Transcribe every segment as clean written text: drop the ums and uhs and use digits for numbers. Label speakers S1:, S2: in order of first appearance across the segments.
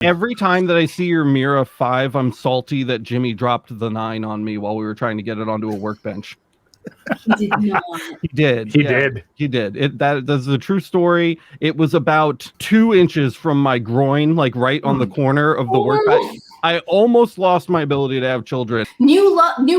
S1: Every time that I see your Mira 5, I'm salty that Jimmy dropped the 9 on me while we were trying to get it onto a workbench.
S2: He did not.
S1: He did.
S3: He did.
S1: He did. That's the true story. It was about 2 inches from my groin, like right on the corner of the workbench. I almost lost my ability to have children.
S2: New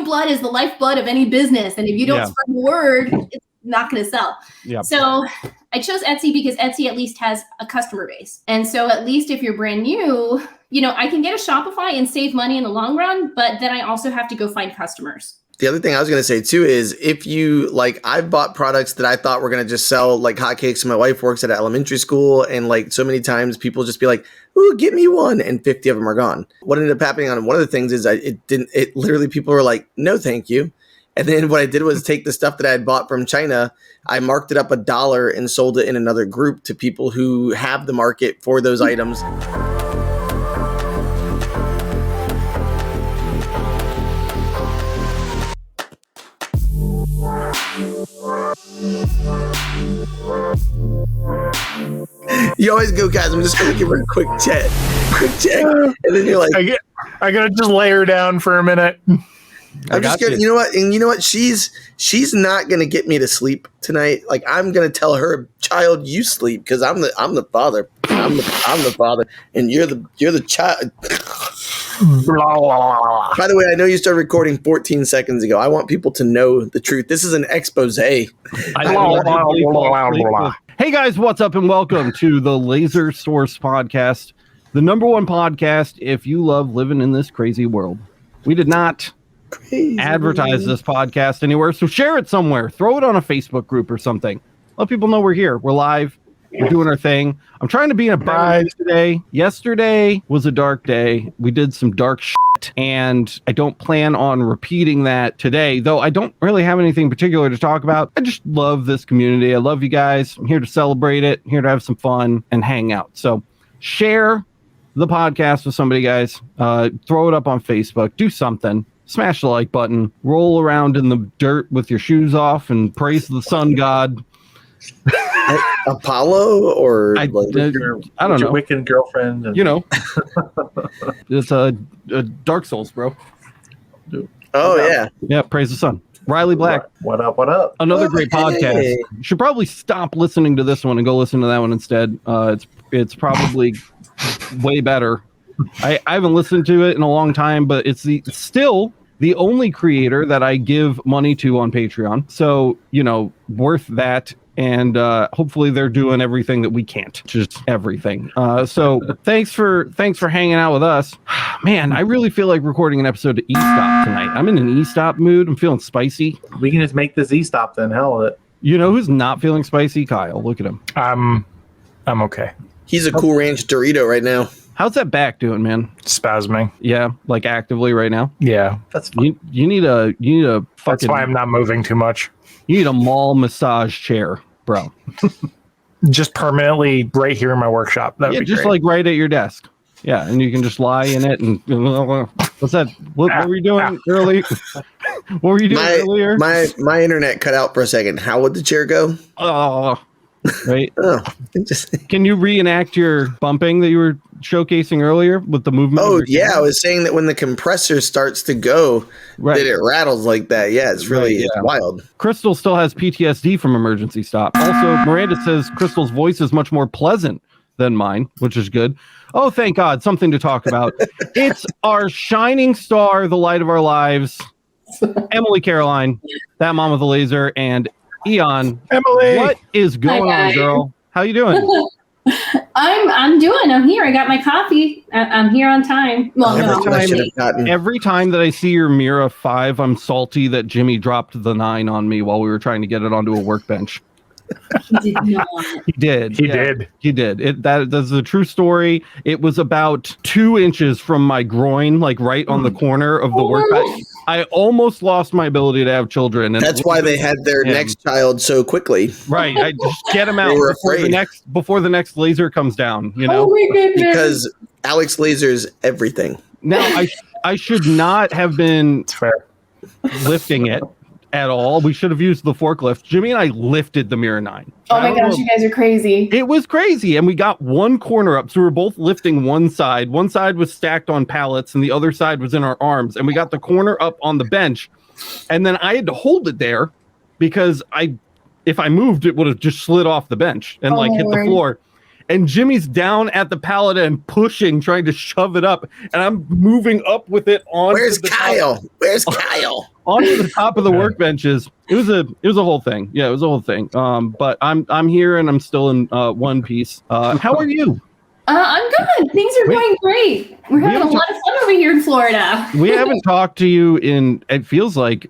S2: blood is the lifeblood of any business, and if you don't spread the word, it's not going to sell.
S1: Yeah.
S2: So I chose Etsy because Etsy at least has a customer base, and so at least if you're brand new, I can get a Shopify and save money in the long run, but then I also have to go find customers.
S4: The other thing I was going to say too is if you I've bought products that I thought were going to just sell like hotcakes. My wife works at an elementary school, and like so many times people just be like, "Ooh, get me one," and 50 of them are gone. What ended up happening on one of the things is it literally people were like, "No, thank you." And then what I did was take the stuff that I had bought from China, I marked it up $1 and sold it in another group to people who have the market for those items. You always go, guys, I'm just going to give her a quick check. And then you're like,
S3: I got to just lay her down for a minute.
S4: I'm just gonna, you know what? And you know what? She's not gonna get me to sleep tonight. Like I'm gonna tell her, child, you sleep because I'm the father. I'm the father, and you're the child. By the way, I know you started recording 14 seconds ago. I want people to know the truth. This is an expose.
S1: Hey guys, what's up, and welcome to the Laser Source Podcast, the #1 podcast if you love living in this crazy world. We did not advertise this podcast anywhere, so share it somewhere. Throw it on a Facebook group or something. Let people know we're here. We're live. We're doing our thing. I'm trying to be in a better mood today. Yesterday was a dark day. We did some dark shit, and I don't plan on repeating that today, though I don't really have anything particular to talk about. I just love this community. I love you guys. I'm here to celebrate it. I'm here to have some fun and hang out. So share the podcast with somebody, guys. Throw it up on Facebook. Do something. Smash the like button, roll around in the dirt with your shoes off, and praise the sun god.
S4: Apollo, or
S1: I don't know.
S3: Your wicked girlfriend. And
S1: It's a Dark Souls, bro.
S4: Oh, yeah.
S1: Yeah, praise the sun. Riley Black.
S3: What up? What up?
S1: Another great podcast. You should probably stop listening to this one and go listen to that one instead. It's probably way better. I haven't listened to it in a long time, but it's still the only creator that I give money to on Patreon. So, worth that. And hopefully they're doing everything that we can't. Just everything. So thanks for hanging out with us. Man, I really feel like recording an episode of E-Stop tonight. I'm in an E-Stop mood. I'm feeling spicy.
S3: We can just make this E-Stop then. Hell with it.
S1: You know who's not feeling spicy? Kyle. Look at him.
S3: I'm okay.
S4: He's a Cool Ranch Dorito right now.
S1: How's that back doing, man?
S3: Spasming.
S1: Yeah, like actively right now.
S3: Yeah, that's fine.
S1: You need a fucking.
S3: That's why I'm not moving too much.
S1: You need a mall massage chair, bro.
S3: Just permanently right here in my workshop. That'd be
S1: just
S3: great.
S1: like right at your desk. Yeah, and you can just lie in it and what's that? What were you doing earlier? What were you doing earlier?
S4: My internet cut out for a second. How would the chair go?
S1: Oh, right.
S4: Just
S1: Can you reenact your bumping that you were showcasing earlier with the movement?
S4: Oh yeah, I was saying that when the compressor starts to go, that it rattles like that. Yeah, it's really it's wild.
S1: Crystal still has PTSD from emergency stop. Also, Miranda says Crystal's voice is much more pleasant than mine, which is good. Oh, thank God, something to talk about. It's our shining star, the light of our lives, Emily Caroline, that mom with a laser, and Aeon.
S3: Emily,
S1: what is going on, girl? How you doing?
S2: I'm doing. I'm here. I got my coffee. I'm here on time. Well,
S1: every time that I see your Mira 5, I'm salty that Jimmy dropped the 9 on me while we were trying to get it onto a workbench.
S2: He did not.
S1: He did.
S3: He did.
S1: That's the true story. It was about 2 inches from my groin, like right on the corner of the workbench. I almost lost my ability to have children. And
S4: that's why they had their next child so quickly.
S1: Right. I just get them out before the next laser comes down,
S2: Oh my goodness.
S4: Because Alex lasers everything.
S1: Now, I should not have been lifting it. at all. We should have used the forklift. Jimmy and I lifted the Mira 9.
S2: Oh my gosh, you guys are crazy.
S1: It was crazy. And we got one corner up. So we were both lifting one side. One side was stacked on pallets and the other side was in our arms. And we got the corner up on the bench. And then I had to hold it there because if I moved, it would have just slid off the bench and hit the floor. And Jimmy's down at the pallet and pushing, trying to shove it up. And I'm moving up with it on.
S4: Where's Kyle? Where's Kyle?
S1: Onto the top of the workbenches. It was a whole thing. Yeah, it was a whole thing. But I'm here and I'm still in one piece. How are you?
S2: I'm good. Things are going great. We're having a lot of fun over here in Florida.
S1: We haven't talked to you in, it feels like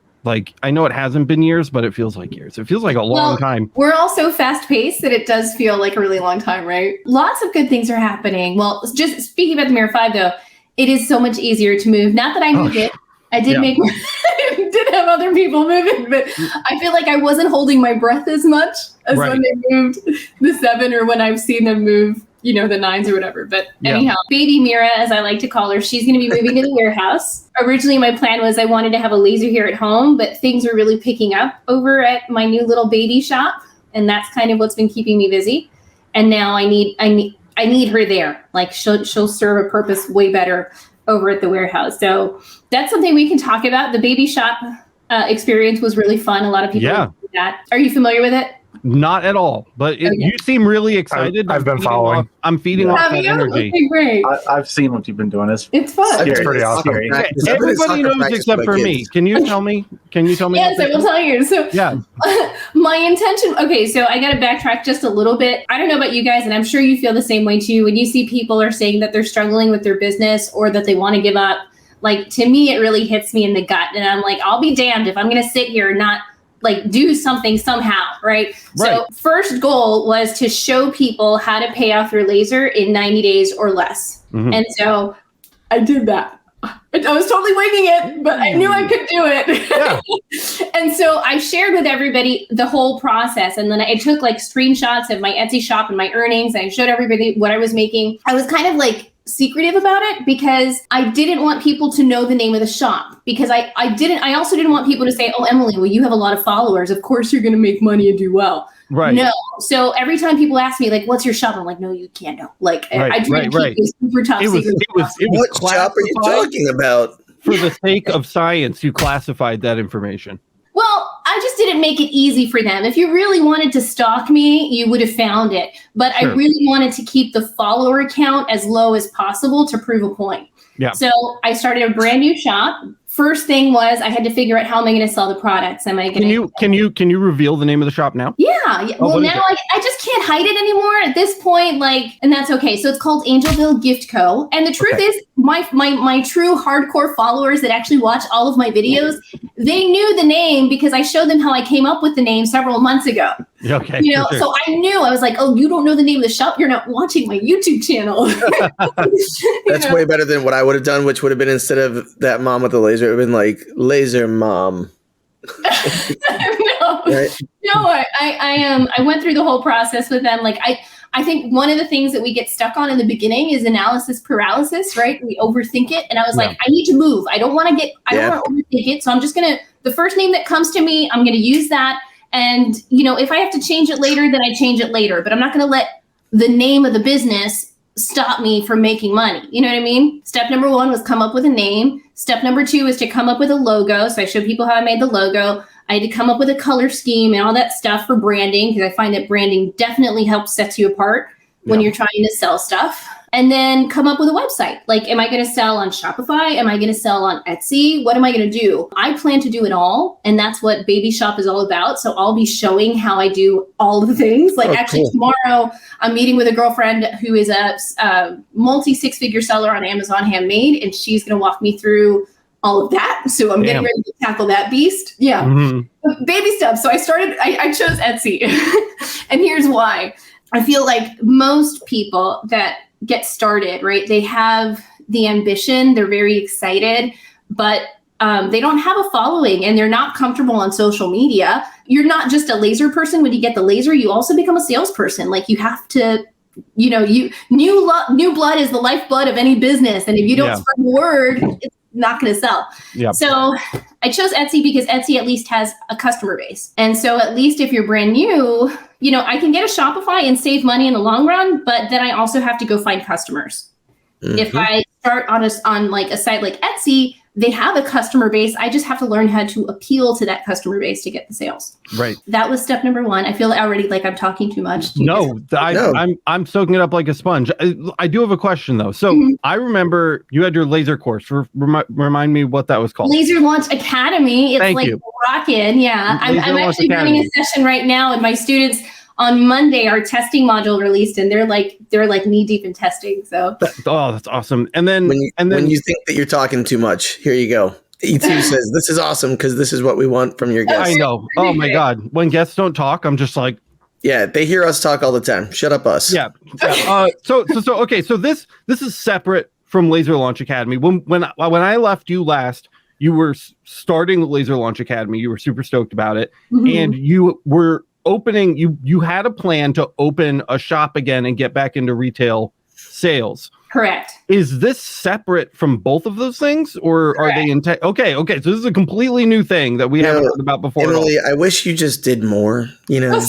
S1: I know it hasn't been years, but it feels like years. It feels like a long time.
S2: We're all so fast paced that it does feel like a really long time, right? Lots of good things are happening. Well, just speaking about the Mira 5 though, it is so much easier to move. Not that I moved it. I did I did have other people moving, but I feel like I wasn't holding my breath as much as when they moved the 7 or when I've seen them move, the 9s or whatever. But anyhow, baby Mira, as I like to call her, she's going to be moving to the warehouse. Originally, my plan was I wanted to have a laser here at home, but things are really picking up over at my new little baby shop. And that's kind of what's been keeping me busy. And now I need her there. Like she'll serve a purpose way better over at the warehouse. So that's something we can talk about. The baby shop experience was really fun. A lot of people do that. Are you familiar with it?
S1: Not at all, but you seem really excited.
S3: I've been following.
S1: I'm feeding off that energy.
S2: Okay, great.
S5: I've seen what you've been doing.
S2: It's fun.
S3: It's pretty awesome.
S1: Everybody knows except for me. Can you tell me?
S2: Yes, I will tell you. So my intention. Okay, so I got to backtrack just a little bit. I don't know about you guys, and I'm sure you feel the same way too. When you see people are saying that they're struggling with their business or that they want to give up, like to me, it really hits me in the gut, and I'm like, I'll be damned if I'm going to sit here and not do something somehow, right? So first goal was to show people how to pay off their laser in 90 days or less. Mm-hmm. And so I did that. I was totally winging it, but I knew I could do it. Yeah. And so I shared with everybody the whole process. And then I took screenshots of my Etsy shop and my earnings. And I showed everybody what I was making. I was kind of secretive about it because I didn't want people to know the name of the shop because I also didn't want people to say, oh, Emily, well, you have a lot of followers. Of course you're going to make money and do well. Right. No. So every time people ask me what's your shop? I'm like, no, you can't know. I try to keep it super top secret.
S4: What shop are you talking about?
S1: For the sake of science, you classified that information.
S2: Well, I just didn't make it easy for them. If you really wanted to stalk me, you would have found it. But I really wanted to keep the follower count as low as possible to prove a point. Yeah. So I started a brand new shop. First thing was I had to figure out how am I going to sell the products? Am I going to
S1: can you reveal the name of the shop now?
S2: Yeah. Well, now I just can't hide it anymore at this point. And that's okay. So it's called Angelville Gift Co. And the truth is, my true hardcore followers that actually watch all of my videos, they knew the name because I showed them how I came up with the name several months ago.
S1: Okay.
S2: So I knew. I was like, oh, you don't know the name of the shop? You're not watching my YouTube channel.
S4: That's way better than what I would have done, which would have been instead of that mom with the laser, it would have been Laser Mom.
S2: I went through the whole process with them. I think one of the things that we get stuck on in the beginning is analysis paralysis, right? We overthink it. And I was like, I need to move. I don't want to overthink it. So I'm just going to, the first name that comes to me, I'm going to use that. And, if I have to change it later, then I change it later. But I'm not going to let the name of the business stop me from making money. You know what I mean? Step number 1 was come up with a name. Step number 2 is to come up with a logo. So I showed people how I made the logo. I had to come up with a color scheme and all that stuff for branding because I find that branding definitely helps set you apart when you're trying to sell stuff. And then come up with a website. Am I going to sell on Shopify? Am I going to sell on Etsy? What am I going to do? I plan to do it all. And that's what Baby Shop is all about. So I'll be showing how I do all the things. Tomorrow I'm meeting with a girlfriend who is a multi 6-figure seller on Amazon Handmade. And she's going to walk me through all of that. So I'm getting ready to tackle that beast. Yeah. Mm-hmm. Baby steps. So I chose Etsy. And here's why. I feel like most people that get started, right? They have the ambition, they're very excited, but they don't have a following and they're not comfortable on social media. You're not just a laser person. When you get the laser, you also become a salesperson. You have to, new blood is the lifeblood of any business. And if you don't spread the word, not going to sell.
S1: Yep.
S2: So I chose Etsy because Etsy at least has a customer base. And so at least if you're brand new, you know, I can get a Shopify and save money in the long run, but then I also have to go find customers. If I start on like a site like Etsy, they have a customer base. I just have to learn how to appeal to that customer base to get the sales.
S1: Right.
S2: That was step number one. I feel already like I'm talking too much.
S1: No, I'm soaking it up like a sponge. I do have a question though. So I remember you had your laser course. Remind me what that was called.
S2: Laser Launch Academy. It's
S1: Thank
S2: like
S1: you.
S2: rockin'. Yeah. I'm actually running a session right now, and my students on Monday our testing module released, and they're like knee deep in testing. So
S1: that's awesome. And then
S4: when you think that you're talking too much, here you go. E2 says this is awesome because this is what we want from your guests.
S1: I know. Oh my God. When guests don't talk, I'm just like,
S4: yeah, they hear us talk all the time. Shut up, us.
S1: Yeah. So okay. So this is separate from Laser Launch Academy. When I left you last, you were starting the Laser Launch Academy. You were super stoked about it, and you were opening. You had a plan to open a shop again and get back into retail sales.
S2: Correct.
S1: Is this separate from both of those things, or are they okay? So this is a completely new thing that we haven't heard about before.
S4: Emily, I wish you just did more. You know,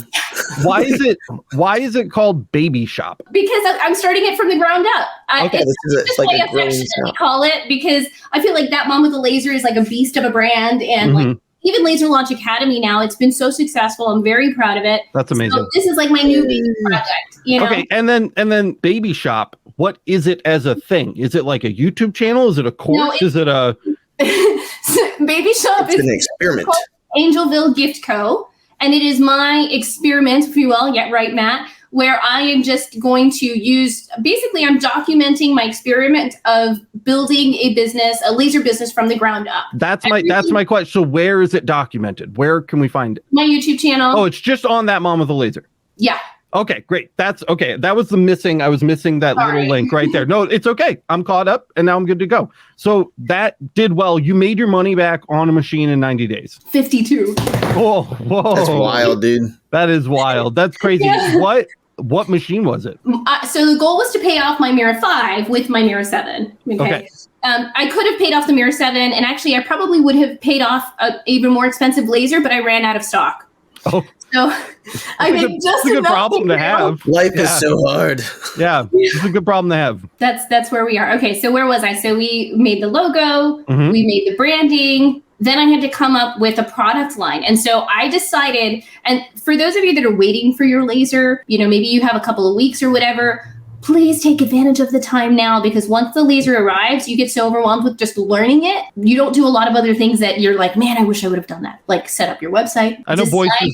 S1: why is it called Baby Shop?
S2: Because I'm starting it from the ground up.
S4: It's
S2: just like affectionately call it, because I feel like that mom with the laser is like a beast of a brand, and like even Laser Launch Academy now, it's been so successful. I'm very proud of it.
S1: That's amazing.
S2: So this is like my new baby project. You know?
S1: Okay, and then Baby Shop. What is it as a thing? Is it like a YouTube channel? Is it a course?
S2: No,
S1: is it a
S2: Baby Shop?
S4: It's an experiment.
S2: Angelville Gift Co. And it is my experiment, if you will. Yeah, right, Matt. Where I am just going to use, basically, I'm documenting my experiment of building a business, a laser business from the ground up.
S1: That's my question. So where is it documented? Where can we find it?
S2: My YouTube channel.
S1: Oh, it's just on that Mom with a Laser.
S2: Yeah.
S1: Okay, great. That's okay. That was I was missing that little link right there. No, it's okay. I'm caught up and now I'm good to go. So that did well. You made your money back on a machine in 90 days.
S2: 52.
S1: Whoa.
S4: That's wild, dude.
S1: That is wild. That's crazy.
S2: Yeah.
S1: What machine was it?
S2: So the goal was to pay off my Mira 5 with my Mira 7. Okay. I could have paid off the Mira 7, and actually I probably would have paid off an even more expensive laser, but I ran out of stock.
S1: Oh.
S2: So I made just
S1: a good problem to have.
S4: Life is so hard.
S1: Yeah, it's a good problem to have.
S2: That's where we are. Okay, so where was I? So we made the logo, we made the branding. Then I had to come up with a product line. And so I decided, and for those of you that are waiting for your laser, you know, maybe you have a couple of weeks or whatever, please take advantage of the time now, because once the laser arrives, you get so overwhelmed with just learning it. You don't do a lot of other things that you're like, man, I wish I would have done that. Like set up your website.
S1: I know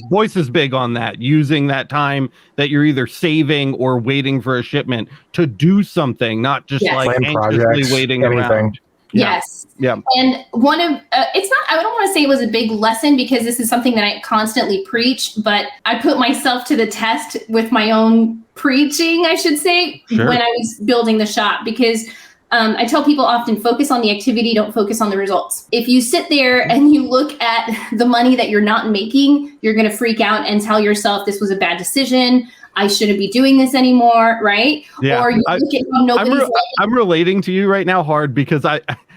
S1: Boyce is big on that, using that time that you're either saving or waiting for a shipment to do something, not just like anxiously waiting around.
S2: Yeah. Yes.
S1: Yeah.
S2: And one of, it's not, I don't want to say it was a big lesson, because this is something that I constantly preach, but I put myself to the test with my own preaching, I should say, when I was building the shop, because I tell people often, focus on the activity, don't focus on the results. If you sit there and you look at the money that you're not making, you're going to freak out and tell yourself this was a bad decision. I shouldn't be doing this anymore, right?
S1: Yeah.
S2: Or you look at how nobody's
S1: I'm relating to you right now hard, because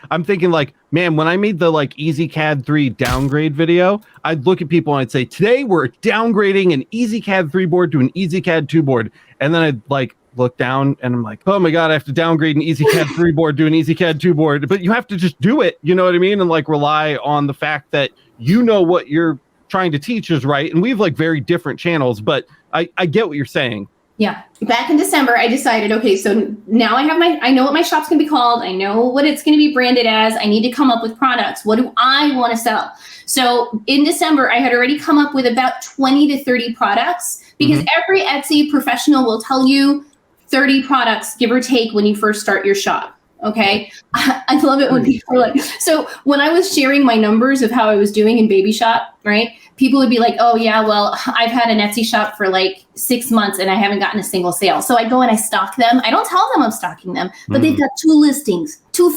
S1: I'm thinking like, man, when I made the like EasyCAD 3 downgrade video, I'd look at people and I'd say, today we're downgrading an EasyCAD 3 board to an EasyCAD 2 board. And then I'd like look down and I'm like, oh my God, I have to downgrade an EasyCAD 3 board to an EasyCAD 2 board. But you have to just do it. You know what I mean? And like rely on the fact that you know what you're trying to teach is right. And we have like very different channels, but I get what you're saying.
S2: Yeah. Back in December, I decided, okay, so now I know what my shop's going to be called. I know what it's going to be branded as. I need to come up with products. What do I want to sell? So in December, I had already come up with about 20 to 30 products, because every Etsy professional will tell you 30 products, give or take, when you first start your shop. Okay. I love it when people are like, so when I was sharing my numbers of how I was doing in Baby Shop, right? People would be like, oh yeah, well, I've had an Etsy shop for like 6 months and I haven't gotten a single sale. So I go and I stock them. I don't tell them I'm stocking them, but they've got 2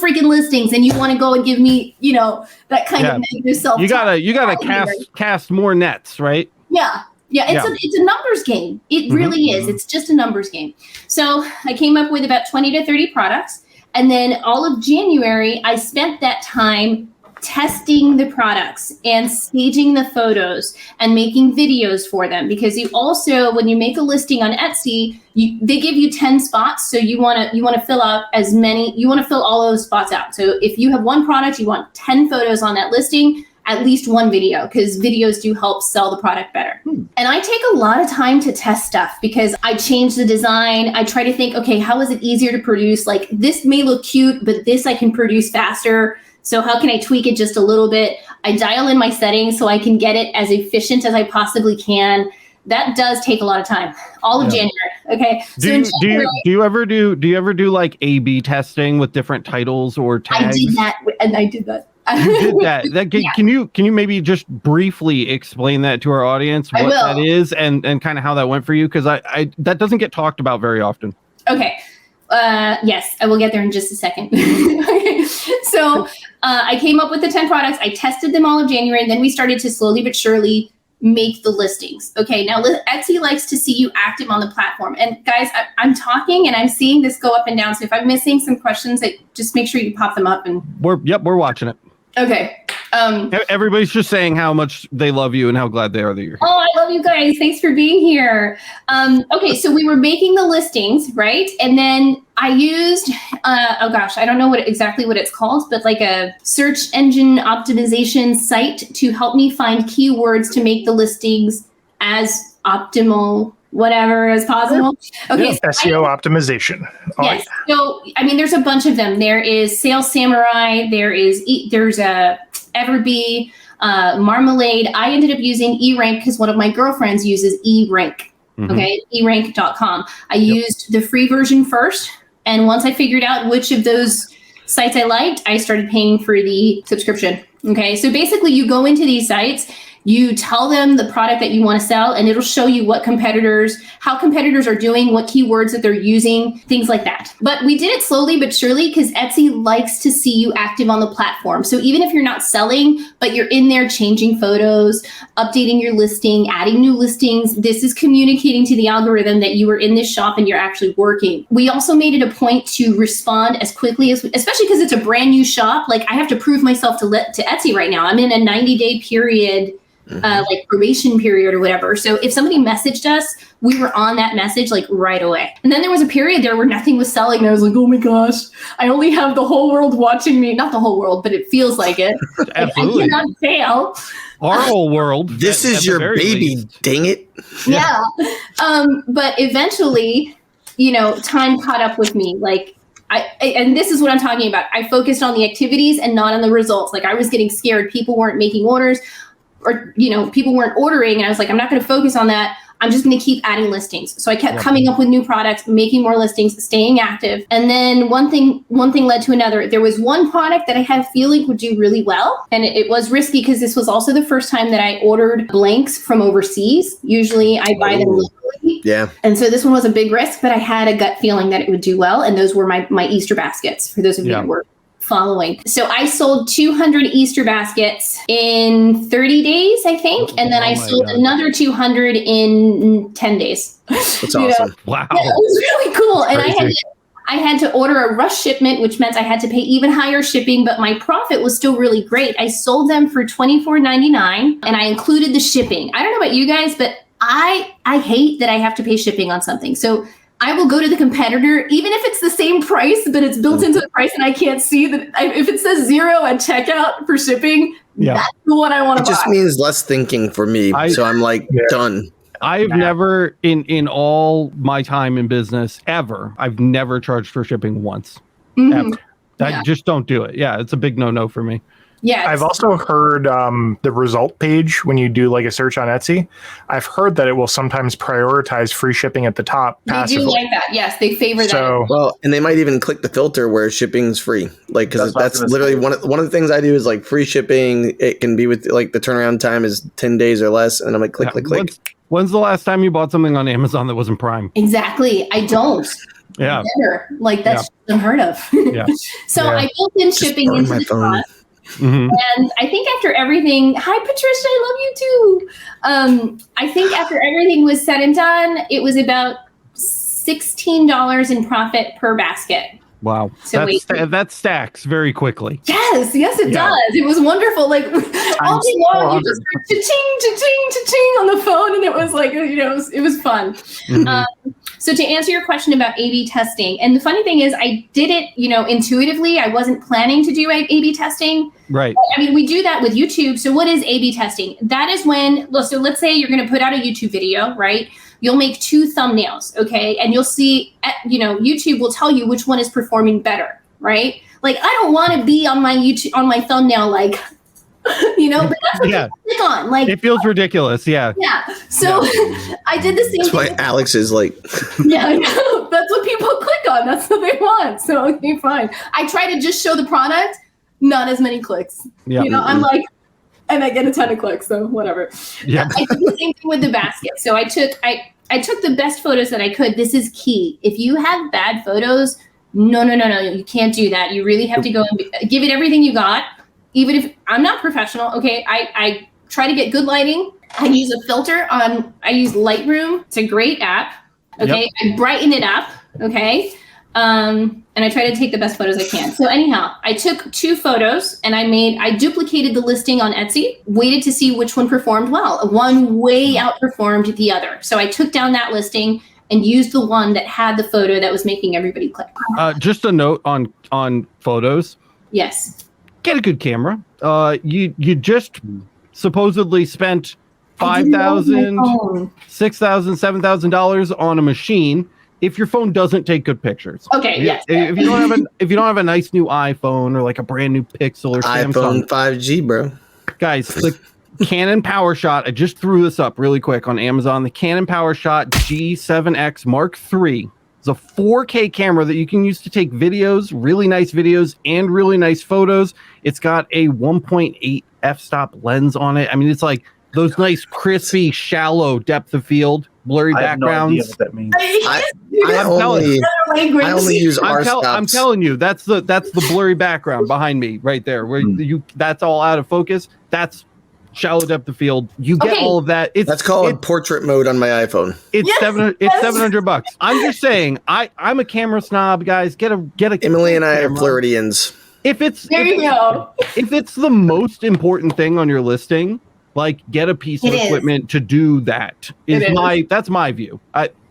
S2: freaking listings. And you want to go and give me, you know, that kind of negative self-talk.
S1: You gotta cast more nets, right?
S2: Yeah. Yeah, it's a numbers game. It really is. It's just a numbers game. So I came up with about 20 to 30 products. And then all of January, I spent that time testing the products and staging the photos and making videos for them, because you also, when you make a listing on Etsy, they give you 10 spots. So you want to fill out you want to fill all those spots out. So if you have one product, you want 10 photos on that listing, at least one video, because videos do help sell the product better. And I take a lot of time to test stuff because I change the design. I try to think, okay, how is it easier to produce? Like, this may look cute, but this I can produce faster. So how can I tweak it just a little bit? I dial in my settings so I can get it as efficient as I possibly can. That does take a lot of time. All of January. Okay.
S1: Do you ever do like A/B testing with different titles or tags?
S2: I did that.
S1: You did that. Can you maybe just briefly explain that to our audience, what that is, and kind of how that went for you? Because I that doesn't get talked about very often.
S2: Okay. Yes, I will get there in just a second. Okay. So I came up with the 10 products. I tested them all of January, and then we started to slowly but surely make the listings. Okay, now Etsy likes to see you active on the platform. And guys, I'm talking and I'm seeing this go up and down. So if I'm missing some questions, just make sure you pop them up. And
S1: we're watching it.
S2: Okay.
S1: Everybody's just saying how much they love you and how glad they are that you're here.
S2: Oh, I love you guys. Thanks for being here. Okay, so we were making the listings, right? And then I used, I don't know exactly what it's called, but like a search engine optimization site to help me find keywords to make the listings as optimal, whatever as possible. Okay,
S3: so SEO optimization.
S2: Yes. So, I mean, there's a bunch of them. There is Sales Samurai. There's Everbee, Marmalade. I ended up using eRank because one of my girlfriends uses eRank. Okay, eRank.com. I used the free version first. And once I figured out which of those sites I liked, I started paying for the subscription. Okay, so basically you go into these sites, you tell them the product that you want to sell, and it'll show you how competitors are doing, what keywords that they're using, things like that. But we did it slowly but surely because Etsy likes to see you active on the platform. So even if you're not selling, but you're in there changing photos, updating your listing, adding new listings, this is communicating to the algorithm that you are in this shop and you're actually working. We also made it a point to respond as quickly as, especially because it's a brand new shop. Like, I have to prove myself to Etsy right now. I'm in a 90-day period, like probation period or whatever. So if somebody messaged us, we were on that message like right away. And then there was a period there where nothing was selling. And I was like, oh my gosh, I only have the whole world watching me. Not the whole world, but it feels like it.
S1: Absolutely.
S2: I cannot fail.
S1: Our whole world.
S4: This is your baby, dang it.
S2: Yeah. But eventually, time caught up with me. Like, and this is what I'm talking about. I focused on the activities and not on the results. Like, I was getting scared. People weren't making orders. Or, people weren't ordering, and I was like, I'm not going to focus on that. I'm just going to keep adding listings. So I kept coming up with new products, making more listings, staying active. And then one thing led to another. There was one product that I had a feeling would do really well. And it was risky because this was also the first time that I ordered blanks from overseas. Usually I buy them locally.
S4: Yeah. And
S2: so this one was a big risk, but I had a gut feeling that it would do well. And those were my Easter baskets, for those of you who were following. So I sold 200 Easter baskets in 30 days, I think. And then I sold another 200 in 10 days.
S4: That's awesome.
S1: Wow.
S2: Yeah, it was really cool. And I had to order a rush shipment, which meant I had to pay even higher shipping, but my profit was still really great. I sold them for $24.99 and I included the shipping. I don't know about you guys, but I hate that I have to pay shipping on something. So I will go to the competitor, even if it's the same price, but it's built into the price and I can't see that. If it says $0 at checkout for shipping, that's the one I want to buy.
S4: It just means less thinking for me. So I'm like, done.
S1: I've never, in all my time in business, I've never charged for shipping once. Ever. I just don't do it. Yeah, it's a big no-no for me.
S2: Yeah,
S3: I've also heard the result page when you do like a search on Etsy. I've heard that it will sometimes prioritize free shipping at the top.
S2: They
S3: passively.
S2: do like that. Yes, they favor that.
S4: Well, and they might even click the filter where shipping's free. Like, because that's literally one of the things I do is like free shipping. It can be with like the turnaround time is 10 days or less, and I'm like click.
S1: When's the last time you bought something on Amazon that wasn't Prime?
S2: Exactly, I don't.
S1: Yeah,
S2: never. Like that's unheard of. So I built in shipping into the cost. And I think after everything, hi Patricia, I love you too. I think after everything was said and done, it was about $16 in profit per basket.
S1: Wow.
S2: So
S1: That stacks very quickly.
S2: Yes, it does. It was wonderful. Like all day long, you just heard cha-ching, cha-ching, cha-ching on the phone, and it was like, it was fun.
S1: Mm-hmm.
S2: So to answer your question about A/B testing, and the funny thing is, I did it, intuitively. I wasn't planning to do A/B testing.
S1: Right.
S2: I mean, we do that with YouTube. So what is A/B testing? That is when, so let's say you're going to put out a YouTube video, right? You'll make 2 thumbnails, okay? And you'll see, YouTube will tell you which one is performing better, right? Like, I don't want to be on my YouTube, on my thumbnail, like, but that's what you click on. Like,
S1: it feels ridiculous, yeah.
S2: Yeah. So I did the same
S4: That's
S2: thing.
S4: why Alex is like.
S2: Yeah, I know. That's what people click on. That's what they want. So, okay, fine. I try to just show the product, not as many clicks.
S1: Yeah.
S2: I'm like, and I get a ton of clicks, so whatever.
S1: Yeah.
S2: I did the same thing with the basket. So I took the best photos that I could. This is key. If you have bad photos, no, you can't do that. You really have to go and give it everything you got. Even if I'm not professional, okay, I try to get good lighting. I use a filter I use Lightroom. It's a great app. Okay, yep. I brighten it up. Okay. And I try to take the best photos I can. So anyhow, I took 2 photos and I duplicated the listing on Etsy, waited to see which one performed well. One way outperformed the other. So I took down that listing and used the one that had the photo that was making everybody click.
S1: Just a note on photos.
S2: Yes.
S1: Get a good camera. You just supposedly spent $5,000, $6,000, $7,000 on a machine. If your phone doesn't take good pictures,
S2: okay, yes.
S1: If you don't have a nice new iPhone or like a brand new Pixel or
S4: iPhone
S1: Samsung,
S4: 5G, bro.
S1: Guys, the Canon PowerShot. I just threw this up really quick on Amazon. The Canon PowerShot G7X Mark III is a 4K camera that you can use to take videos, really nice videos, and really nice photos. It's got a 1.8 f-stop lens on it. I mean, it's like those nice, crispy, shallow depth of field, blurry backgrounds.
S5: I have no idea what that means.
S4: I only use r-stops.
S1: I'm telling you, that's the blurry background behind me right there, where that's all out of focus. That's shallow depth of field. You get all of that.
S4: That's called portrait mode on my iPhone.
S1: It's $700. I'm just saying, I'm a camera snob, guys. Get a
S4: Emily and I are
S1: camera.
S4: Floridians.
S1: If it's the most important thing on your listing, like, get a piece of equipment to do that. That's my view.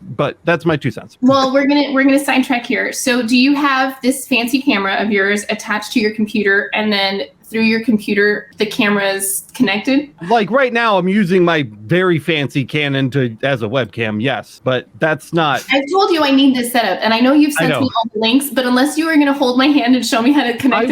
S1: But that's my 2 cents.
S2: Well, we're gonna sidetrack here. So, do you have this fancy camera of yours attached to your computer, and then through your computer the camera is connected?
S1: Like right now, I'm using my very fancy Canon as a webcam. Yes, but that's not.
S2: I've told you I need this setup, and I know you've sent me all the links, but unless you are going to hold my hand and show me how to connect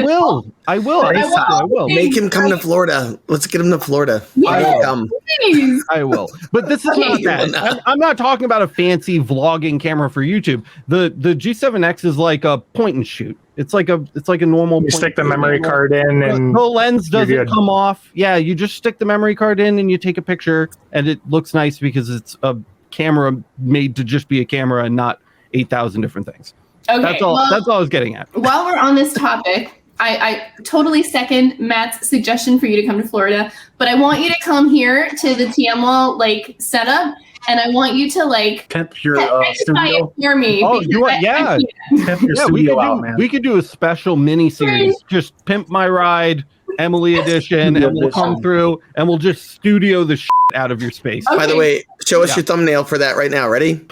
S1: I will.
S4: Make him come to Florida. Let's get him to Florida.
S2: Yes, please.
S1: I will. But this is not that. I'm not talking about a fancy vlogging camera for YouTube. The G7X is like a point and shoot. It's like a normal.
S3: You stick the memory card in, and
S1: the lens doesn't come off. Yeah, you just stick the memory card in, and you take a picture, and it looks nice because it's a camera made to just be a camera and not 8,000 different things.
S2: Okay,
S1: that's all I was getting at.
S2: While we're on this topic, I totally second Matt's suggestion for you to come to Florida, but I want you to come here to the TMWAL setup. And I want you to
S5: pimp your studio
S2: for me.
S1: Oh, you want? Yeah,
S5: pimp your studio out, man.
S1: We could do a special mini series. Just pimp my ride, Emily edition, and we'll come through and we'll just studio the shit out of your space.
S2: Okay.
S4: By the way, show us your thumbnail for that right now. Ready?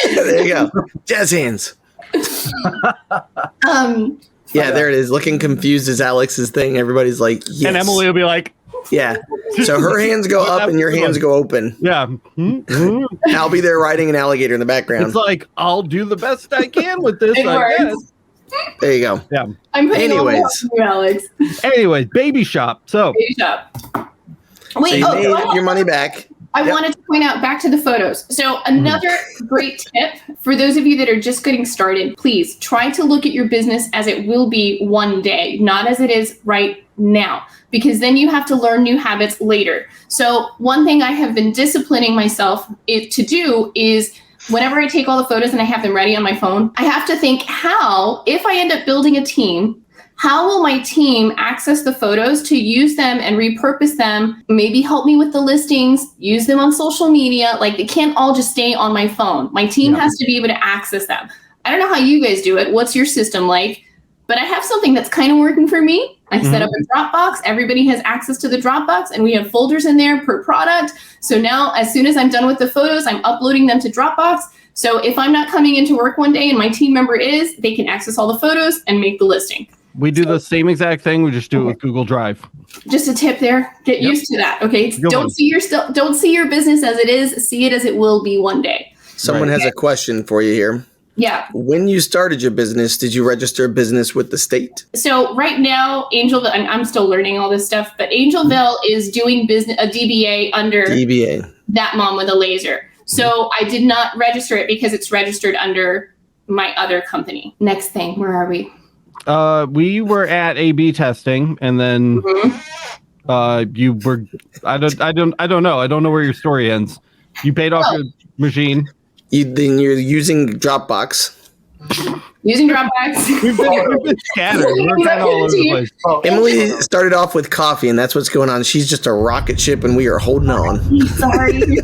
S4: There you go. Jazz hands. Yeah, there it is. Looking confused as Alex's thing. Everybody's like, yes.
S1: And Emily will be like,
S4: yeah. So her hands go up and your hands go open.
S1: Yeah.
S4: I'll be there riding an alligator in the background.
S1: It's like, I'll do the best I can with this.
S2: I guess.
S4: There you go.
S1: Yeah.
S2: I'm putting you, Alex.
S1: Anyways, baby shop.
S2: Baby shop. Wait,
S4: so you made your money back.
S2: I wanted to point out back to the photos. So another great tip for those of you that are just getting started, please try to look at your business as it will be one day, not as it is right now, because then you have to learn new habits later. So one thing I have been disciplining myself to do is whenever I take all the photos and I have them ready on my phone, I have to think if I end up building a team, how will my team access the photos to use them and repurpose them, maybe help me with the listings, use them on social media? They can't all just stay on my phone. My team has to be able to access them. I don't know how you guys do it. What's your system like? But I have something that's kind of working for me. I set up a Dropbox. Everybody has access to the Dropbox, and we have folders in there per product. So now, as soon as I'm done with the photos, I'm uploading them to Dropbox. So if I'm not coming into work one day and my team member is, they can access all the photos and make the listing.
S1: We do the same exact thing. We just do it with Google Drive.
S2: Just a tip there. Get used to that. Okay. Don't see your business as it is. See it as it will be one day.
S4: Someone has a question for you here.
S2: Yeah.
S4: When you started your business, did you register a business with the state?
S2: So right now, Angelville, I'm still learning all this stuff, but Angelville is doing a DBA under That Mom with a Laser. So I did not register it because it's registered under my other company. Next thing, where are we?
S1: We were at A/B testing, and then you were. I don't know. I don't know where your story ends. You paid off your machine.
S4: Then you're using Dropbox.
S2: Using Dropbox.
S1: We've been scattered. We're kind of all over the place.
S4: Emily started off with coffee, and that's what's going on. She's just a rocket ship, and we are holding on.
S2: Sorry.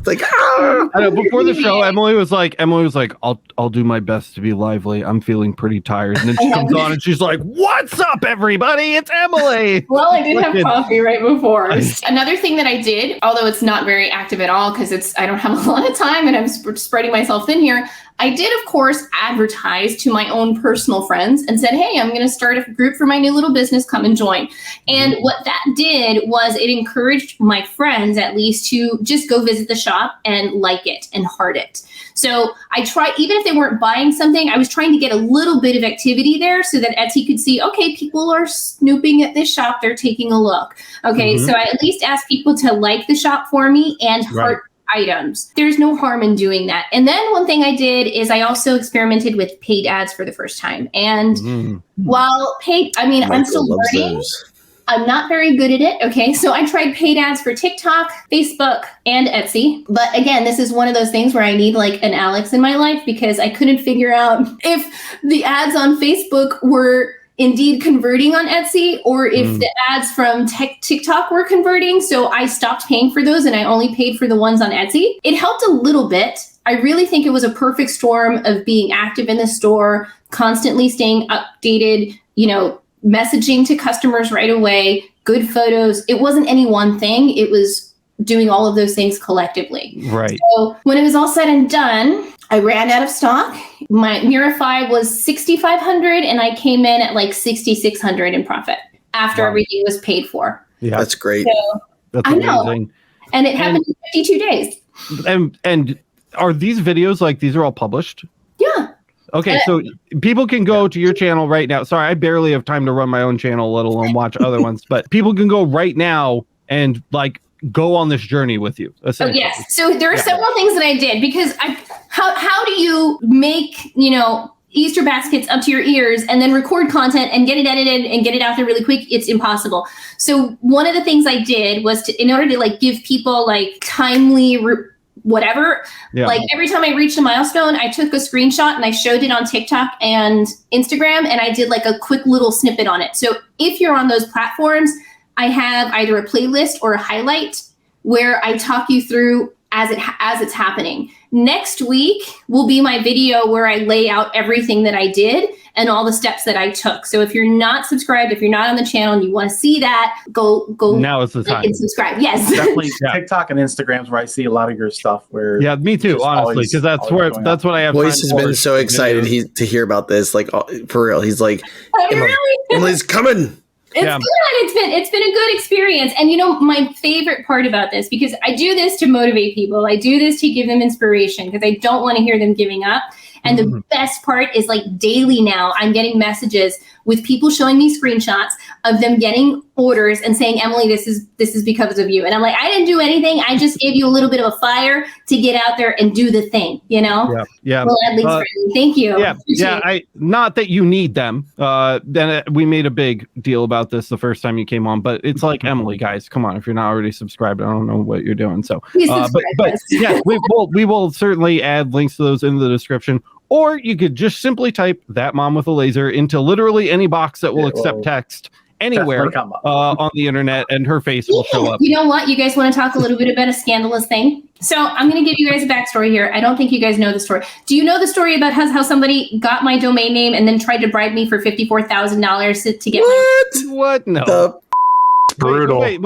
S4: Like,
S1: I know, before the show, Emily was like, I'll do my best to be lively. I'm feeling pretty tired. And then she comes on and she's like, what's up, everybody? It's Emily.
S2: Well, I did have coffee right before. Another thing that I did, although it's not very active at all because I don't have a lot of time and I'm spreading myself thin here. I did, of course, advertise to my own personal friends and said, hey, I'm going to start a group for my new little business. Come and join. And what that did was it encouraged my friends, at least, to just go visit the shop and like it and heart it. So I tried, even if they weren't buying something, I was trying to get a little bit of activity there so that Etsy could see, okay, people are snooping at this shop. They're taking a look. Okay, so I at least asked people to like the shop for me and heart items. There's no harm in doing that. And then one thing I did is I also experimented with paid ads for the first time. And while paid, I'm still learning. I'm not very good at it. Okay. So I tried paid ads for TikTok, Facebook, and Etsy. But again, this is one of those things where I need like an Alex in my life because I couldn't figure out if the ads on Facebook were indeed converting on Etsy or if the ads from TikTok were converting. So I stopped paying for those and I only paid for the ones on Etsy. It helped a little bit. I really think it was a perfect storm of being active in the store, constantly staying updated, messaging to customers right away, good photos. It wasn't any one thing. It was doing all of those things collectively. Right. So when it was all said and done, I ran out of stock. My Mira 5 was $6,500 and I came in at like $6,600 in profit after everything was paid for.
S4: Yeah, that's great.
S2: So,
S1: that's amazing.
S2: And it happened in 52 days.
S1: And are these videos like these are all published?
S2: Yeah.
S1: Okay, so people can go to your channel right now. Sorry, I barely have time to run my own channel, let alone watch other ones. But people can go right now and like go on this journey with you.
S2: Oh, yes. So there are several things that I did because how do you make, Easter baskets up to your ears and then record content and get it edited and get it out there really quick? It's impossible. So one of the things I did was in order to like give people like timely whatever, like every time I reached a milestone, I took a screenshot and I showed it on TikTok and Instagram and I did like a quick little snippet on it. So if you're on those platforms, I have either a playlist or a highlight where I talk you through as it's happening. Next week will be my video where I lay out everything that I did and all the steps that I took. So if you're not subscribed, if you're not on the channel and you want to see that, go
S1: now is the time
S2: and subscribe. Yes.
S5: Definitely TikTok and Instagram's where I see a lot of your stuff. Where
S1: me too, honestly, because that's what I have.
S4: Voice has been so excited to hear about this. Like for real, he's like, Emily's coming.
S2: It's good. It's been a good experience. And my favorite part about this, because I do this to motivate people. I do this to give them inspiration because I don't want to hear them giving up. And the best part is like daily now, I'm getting messages with people showing me screenshots of them getting orders and saying, Emily, this is because of you. And I'm like, I didn't do anything. I just gave you a little bit of a fire to get out there and do the thing, Yeah. Well, at least thank you.
S1: Yeah. Not that you need them. Then we made a big deal about this the first time you came on, but it's like, Emily, guys, come on. If you're not already subscribed, I don't know what you're doing. So, but yeah, we will certainly add links to those in the description. Or you could just simply type That Mom with a Laser into literally any box that will accept text, anywhere
S5: Definitely come up.
S1: on the internet, and her face will show up.
S2: You know what? You guys want to talk a little bit about a scandalous thing? So I'm going to give you guys a backstory here. I don't think you guys know the story. Do you know the story about how somebody got my domain name and then tried to bribe me for $54,000 to get
S1: What? No.
S4: The
S3: Brutal.
S1: Wait.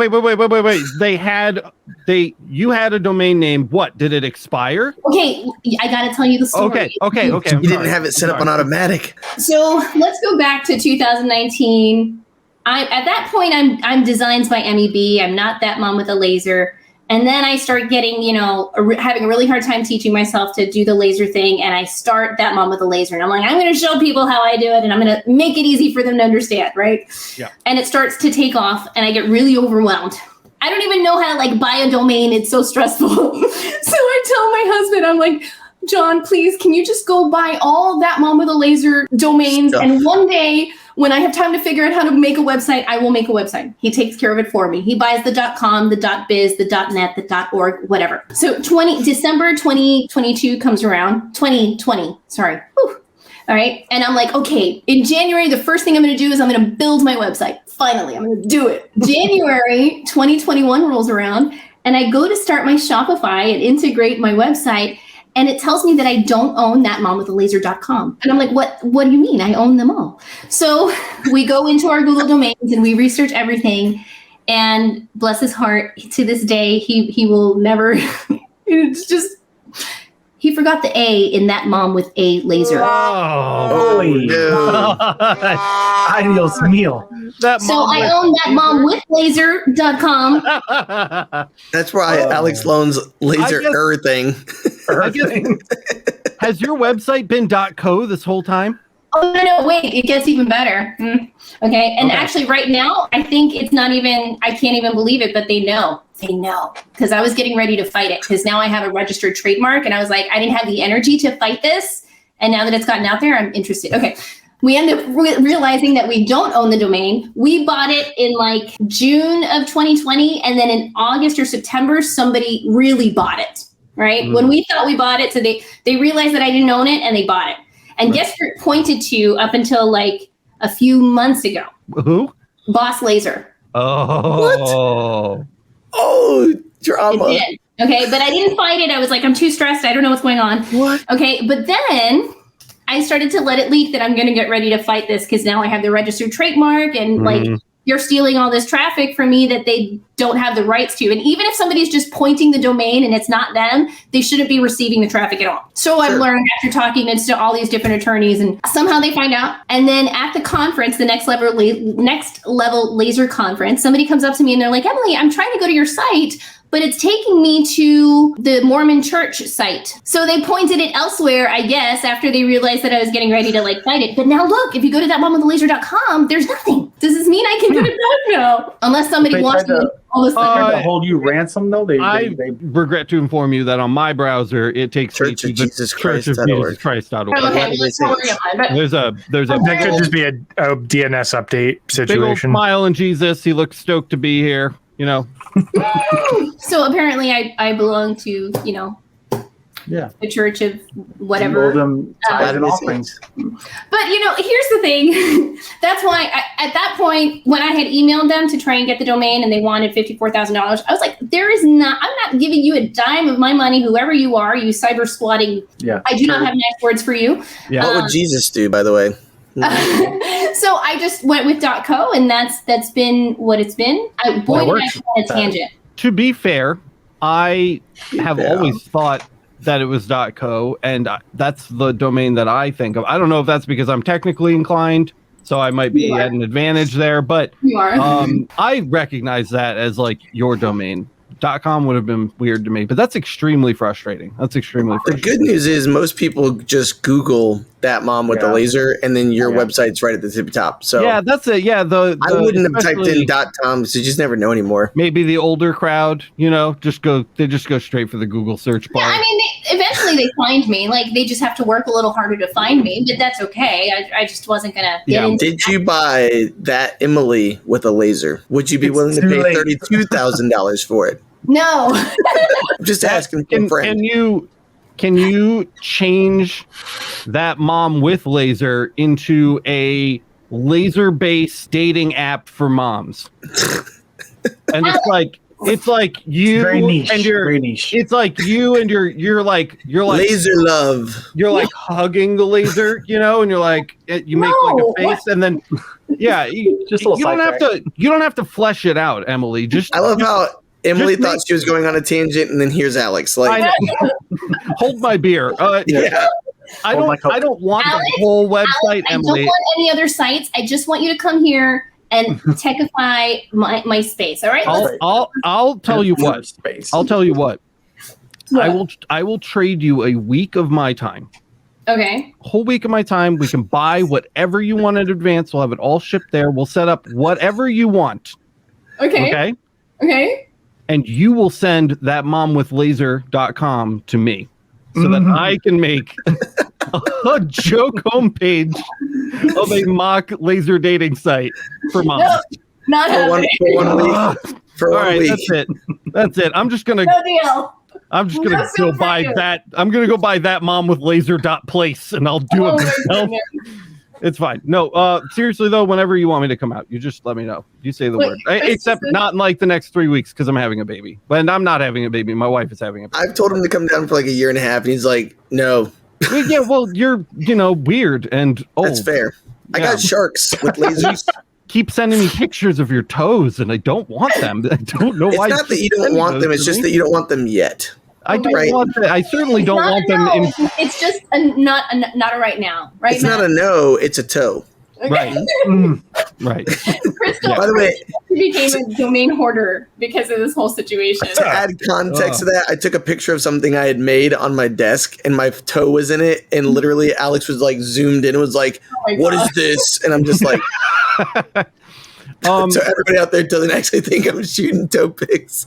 S1: You had a domain name. What? Did it expire?
S2: Okay, I got to tell you the story.
S1: Okay.
S4: You didn't have it set up on automatic.
S2: So let's go back to 2019. At that point, I'm Designs by MEB. I'm not that mom with a laser. And then I start getting, having a really hard time teaching myself to do the laser thing. And I start that mom with a laser. And I'm like, I'm going to show people how I do it. And I'm going to make it easy for them to understand, right?
S1: Yeah.
S2: And it starts to take off. And I get really overwhelmed. I don't even know how to buy a domain. It's so stressful. So I tell my husband, I'm like, John, please, can you just go buy all that mom with a laser domains?
S4: Stuff.
S2: And one day, when I have time to figure out how to make a website, I will make a website. He takes care of it for me. He buys the .com, the .biz, the .net, the .org, whatever. So December 2022 comes around. 2020, sorry. Whew. All right. And I'm like, okay, in January, the first thing I'm going to do is I'm going to build my website. Finally, I'm going to do it. January 2021 rolls around and I go to start my Shopify and integrate my website. And it tells me that I don't own that momwithalaser.com. And I'm like, what do you mean? I own them all. So we go into our Google domains and we research everything. And bless his heart, to this day, he will never, it's just, he forgot the A in that mom with a laser.
S1: Oh,
S4: no.
S5: Adios meal.
S2: So I own that momwithlaser.com.
S4: That's why Alex Lone's laser thing.
S1: Has your website been .co this whole time?
S2: Oh, no, wait, it gets even better. Okay, and actually right now, I think it's not even, I can't even believe it, but they know. They know, because I was getting ready to fight it, because now I have a registered trademark, and I was like, I didn't have the energy to fight this, and now that it's gotten out there, I'm interested. Okay, we end up realizing that we don't own the domain. We bought it in June of 2020, and then in August or September, somebody really bought it, right? When we thought we bought it, so they realized that I didn't own it, and they bought it. And guess who it pointed to up until a few months ago?
S1: Who?
S2: Boss Laser.
S1: Oh.
S4: What? Oh, drama.
S2: It did. Okay, but I didn't fight it. I was like, I'm too stressed. I don't know what's going on.
S4: What?
S2: Okay, but then I started to let it leak that I'm going to get ready to fight this because now I have the registered trademark and you're stealing all this traffic from me that they don't have the rights to. And even if somebody's just pointing the domain and it's not them, they shouldn't be receiving the traffic at all. So I've learned after talking to all these different attorneys, and somehow they find out. And then at the conference, the next level laser conference, somebody comes up to me and they're like, Emily, I'm trying to go to your site, but it's taking me to the Mormon church site. So they pointed it elsewhere, I guess, after they realized that I was getting ready to fight it. But now look, if you go to that momwithalaser.com, there's nothing. Does this mean I can go to that now? Unless somebody wants to all this
S5: Trying to hold you ransom though.
S1: I regret to inform you that on my browser it takes
S4: Church
S1: me
S4: of
S1: to
S4: Jesus
S1: Church of Jesus Christ.org.
S2: Okay, let's not worry about it.
S1: There's a
S3: That could just be a DNS update
S1: big old
S3: situation.
S1: smile in Jesus. He looks stoked to be here.
S2: So apparently I belong to, the church of whatever.
S5: Them tithes and offerings.
S2: But here's the thing. That's why at that point, when I had emailed them to try and get the domain and they wanted $54,000, I was like, I'm not giving you a dime of my money, whoever you are, you cyber squatting.
S5: Yeah.
S2: I do not have nice words for you.
S1: Yeah.
S4: What would Jesus do, by the way?
S2: So I just went with .co, and that's been what it's been. I went on a tangent.
S1: To be fair, I have always thought that it was .co, and that's the domain that I think of. I don't know if that's because I'm technically inclined, so I might be at an advantage there, but
S2: You are.
S1: I recognize that as your domain. .com would have been weird to me, but that's extremely frustrating.
S4: The good news is most people just Google that mom with the laser, and then your website's right at the tippy top. So
S1: yeah, that's it. Yeah, I
S4: wouldn't have typed in .com, so you just never know anymore.
S1: Maybe the older crowd, just go straight for the Google search bar.
S2: Yeah, I mean, eventually they find me. They just have to work a little harder to find me, but that's okay. I just wasn't gonna get into
S4: Did you buy that Emily with a laser? Would you be willing to pay $32,000 for it?
S2: No.
S4: I'm just asking for a friend.
S1: Can you change that mom with laser into a laser-based dating app for moms. And it's like you
S5: Very niche.
S1: and your
S5: Very niche.
S1: it's like you and you're like
S4: laser love.
S1: you're like hugging the laser, you know, and you're like you make like a face and then
S5: Just a little
S1: you don't have to flesh it out, Emily. Just
S4: I love how Emily
S1: just
S4: thought she was going on a tangent, and then here's Alex. Like,
S1: hold my beer.
S4: yeah.
S1: I don't want
S2: Alex,
S1: the whole website,
S2: I
S1: Emily.
S2: don't want any other sites. I just want you to come here and techify my space. All right.
S1: I'll tell you what.
S5: Space.
S1: I'll tell you what.
S2: What?
S1: I will trade you a week of my time.
S2: Okay.
S1: Whole week of my time. We can buy whatever you want in advance. We'll have it all shipped there. We'll set up whatever you want.
S2: Okay. Okay.
S1: And you will send that momwithlaser.com to me so that I can make a joke homepage of a mock laser dating site for moms.
S2: No, not happening.
S4: For 1 week. For 1 week.
S1: That's it. I'm just gonna
S2: No deal.
S1: go buy that. I'm gonna go buy that momwithlaser.place and I'll do it myself. It's fine. No, seriously though, whenever you want me to come out, you just let me know. You say the word. Except not in like the next 3 weeks because I'm having a baby. But I'm not having a baby. My wife is having a baby.
S4: I've told him to come down for like a year and a half, and he's like, no.
S1: Yeah, well, you're weird and old.
S4: That's fair. I got sharks with lasers.
S1: Keep sending me pictures of your toes, and I don't want them. I don't know why.
S4: It's not that you don't want them; it's just that you don't want them yet.
S1: I don't want them. I certainly don't want them.
S2: It's just not a right now, right?
S4: It's not a no; it's a toe.
S1: Right. Right.
S2: Crystal,
S4: by the way,
S2: became a domain hoarder because of this whole situation.
S4: To add context to that, I took a picture of something I had made on my desk, and my toe was in it, and literally Alex was like zoomed in and was like, "What is this?" And I'm just like. So everybody out there doesn't actually think I'm shooting toe pics.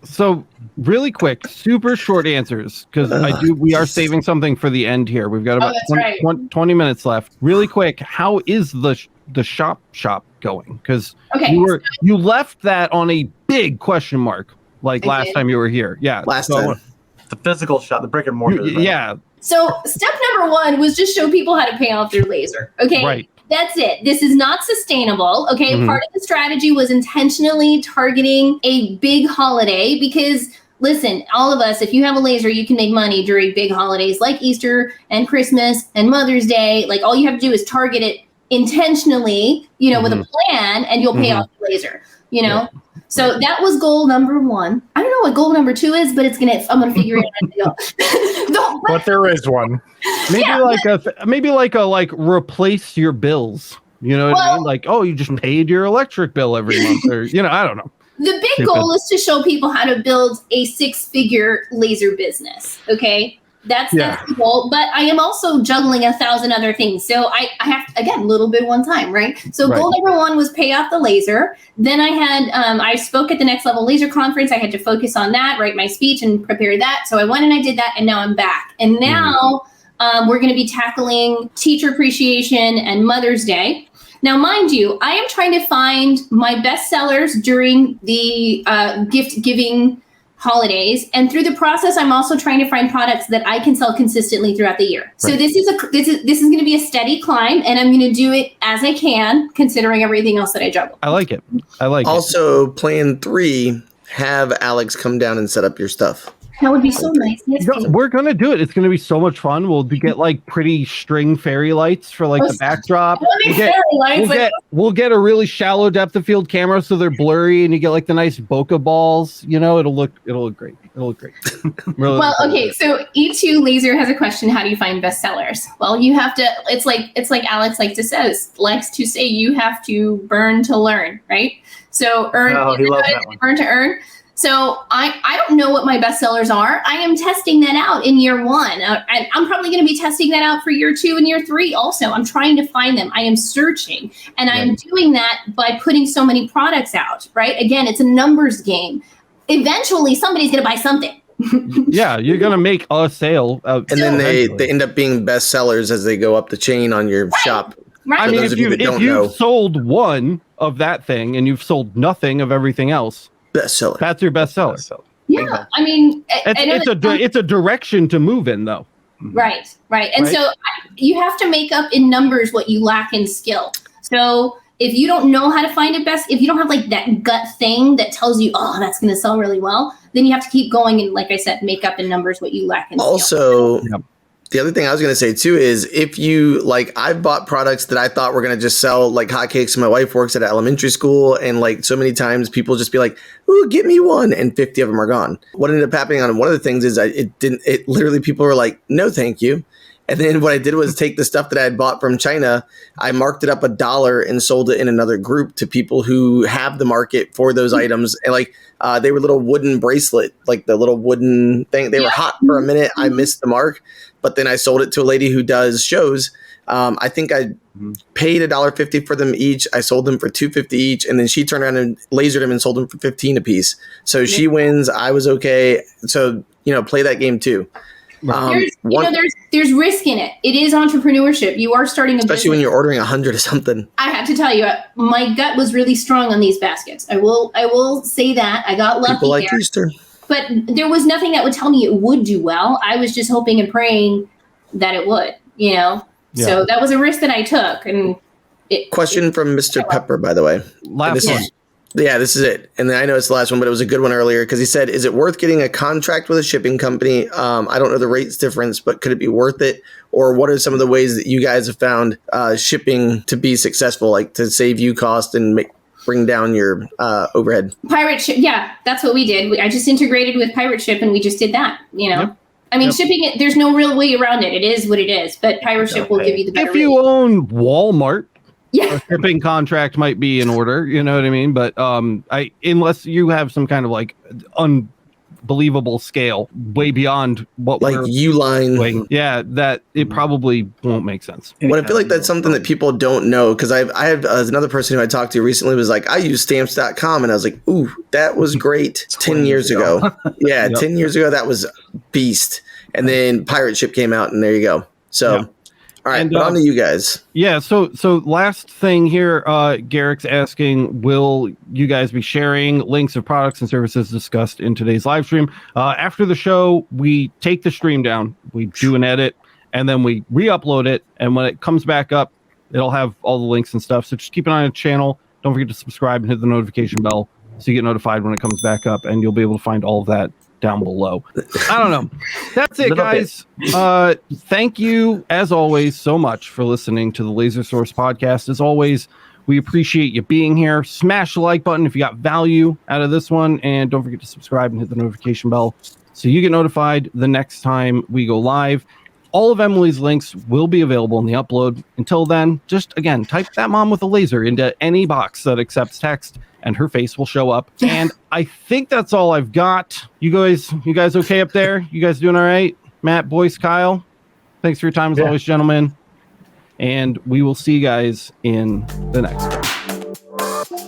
S1: So really quick, super short answers because we are saving something for the end here. We've got about 20 minutes left. Really quick, how is the shop going? Because you left that on a big question mark like last time you were here. Yeah,
S4: last time.
S5: The physical shop, the brick and mortar.
S1: Yeah.
S2: So step number 1 was just show people how to pay off their laser. Okay.
S1: Right.
S2: That's it. This is not sustainable. Okay. Part of the strategy was intentionally targeting a big holiday because, listen, all of us, if you have a laser, you can make money during big holidays like Easter and Christmas and Mother's Day. Like all you have to do is target it intentionally, with a plan, and you'll pay off the laser,
S1: Yeah.
S2: So that was goal number 1. I don't know what goal number 2 is, but I'm gonna figure it out.
S3: But there is one.
S1: Maybe like a replace your bills. You know what I mean? Like, you just paid your electric bill every month, or I don't know.
S2: The big goal is to show people how to build a 6-figure laser business. Okay. That's the goal, but I am also juggling 1,000 other things. So I have, again, a little bit one time, right? So goal number 1 was pay off the laser. Then I had, I spoke at the Next Level Laser Conference. I had to focus on that, write my speech and prepare that. So I went and I did that, and now I'm back. And now we're going to be tackling Teacher Appreciation and Mother's Day. Now, mind you, I am trying to find my best sellers during the gift giving holidays, and through the process, I'm also trying to find products that I can sell consistently throughout the year. Right. So this is going to be a steady climb, and I'm going to do it as I can, considering everything else that I juggle.
S1: I like it.
S4: Also, plan 3: have Alex come down and set up your stuff.
S2: That would be so nice. Yes,
S1: we're gonna do it. It's gonna be so much fun. We'll get like pretty string fairy lights for like the backdrop. We'll get a really shallow depth of field camera so they're blurry, and you get like the nice bokeh balls. It'll look great. Really
S2: okay. So E2 Laser has a question: how do you find bestsellers? Well, you have to. It's like Alex likes to say you have to burn to learn, right? So burn to earn. So I don't know what my bestsellers are. I am testing that out in year 1. And I'm probably going to be testing that out for year 2 and year 3 also. I'm trying to find them. I am searching. And I'm doing that by putting so many products out, right? Again, it's a numbers game. Eventually, somebody's going to buy something.
S1: Yeah, you're going to make a sale.
S4: And then they end up being bestsellers as they go up the chain on your shop.
S2: Right.
S1: I mean, if you've sold one of that thing and you've sold nothing of everything else,
S4: bestseller.
S1: That's your bestseller.
S2: Yeah, I mean,
S1: it's a direction to move in, though.
S2: Right. And
S1: Right?
S2: so you have to make up in numbers what you lack in skill. So if you don't know how to find it best, if you don't have like that gut thing that tells you, oh, that's going to sell really well, then you have to keep going and, like I said, make up in numbers what you lack in skill.
S4: Also,
S1: Yep.
S4: the other thing I was going to say too is if you like, I've bought products that I thought were going to just sell like hotcakes. My wife works at elementary school, and like so many times people just be like, "Ooh, get me one," and 50 of them are gone. What ended up happening on one of the things is it literally people were like, "No, thank you." And then what I did was take the stuff that I had bought from China, I marked it up $1 and sold it in another group to people who have the market for those items. And like they were little wooden bracelet, like the little wooden thing. They were hot for a minute. I missed the mark, but then I sold it to a lady who does shows. I think I paid $1.50 for them each. I sold them for $2.50 each, and then she turned around and lasered them and sold them for $15 a piece. So she wins. I was okay. So play that game too.
S2: There's risk in it. It is entrepreneurship. You are starting a
S4: especially
S2: business.
S4: when you're ordering 100 of something.
S2: I have to tell you, my gut was really strong on these baskets. I will say that I got lucky.
S4: People like
S2: there.
S4: Easter.
S2: But there was nothing that would tell me it would do well. I was just hoping and praying that it would,
S1: Yeah.
S2: So that was a risk that I took. And
S4: Question from Mr. Pepper, by the way.
S1: Last one.
S4: Yeah, this is it. And then I know it's the last one, but it was a good one earlier because he said, is it worth getting a contract with a shipping company? I don't know the rates difference, but could it be worth it? Or what are some of the ways that you guys have found shipping to be successful, like to save you cost and bring down your overhead?
S2: Pirate Ship, yeah, that's what we did. I just integrated with Pirate Ship and we just did that,
S1: Yep.
S2: I mean, shipping it, there's no real way around it. It is what it is, but Pirate Ship will give you the better
S1: If you
S2: rate.
S1: own Walmart,
S2: Yeah.
S1: a shipping contract might be in order, you know what I mean? But unless you have some kind of like unbelievable scale way beyond what
S4: Like
S1: we're
S4: Uline.
S1: doing, that it probably won't make sense.
S4: Well, I feel like that's something that people don't know because I have another person who I talked to recently was like, I use stamps.com, and I was like, ooh, that was great 10 years ago. Yeah,
S1: Yep.
S4: 10 years ago, that was beast. And then Pirate Ship came out, and there you go. So,
S1: Yeah.
S4: all right,
S1: And,
S4: but on to you guys.
S1: Yeah, so last thing here, Garrick's asking, will you guys be sharing links of products and services discussed in today's live stream? After the show, we take the stream down, we do an edit, and then we re-upload it, and when it comes back up, it'll have all the links and stuff. So just keep an eye on the channel. Don't forget to subscribe and hit the notification bell so you get notified when it comes back up, and you'll be able to find all of that down below. I don't know. That's it, guys. Thank you, as always, so much for listening to the Laser Source podcast. As always, we appreciate you being here. Smash the like button if you got value out of this one, and don't forget to subscribe and hit the notification bell so you get notified the next time we go live. All of Emily's links will be available in the upload. Until then, just again, type that mom with a laser into any box that accepts text, and her face will show up. And I think that's all I've got. You guys okay up there? You guys doing all right? Matt, Boyce, Kyle, thanks for your time as always, gentlemen. And we will see you guys in the next one.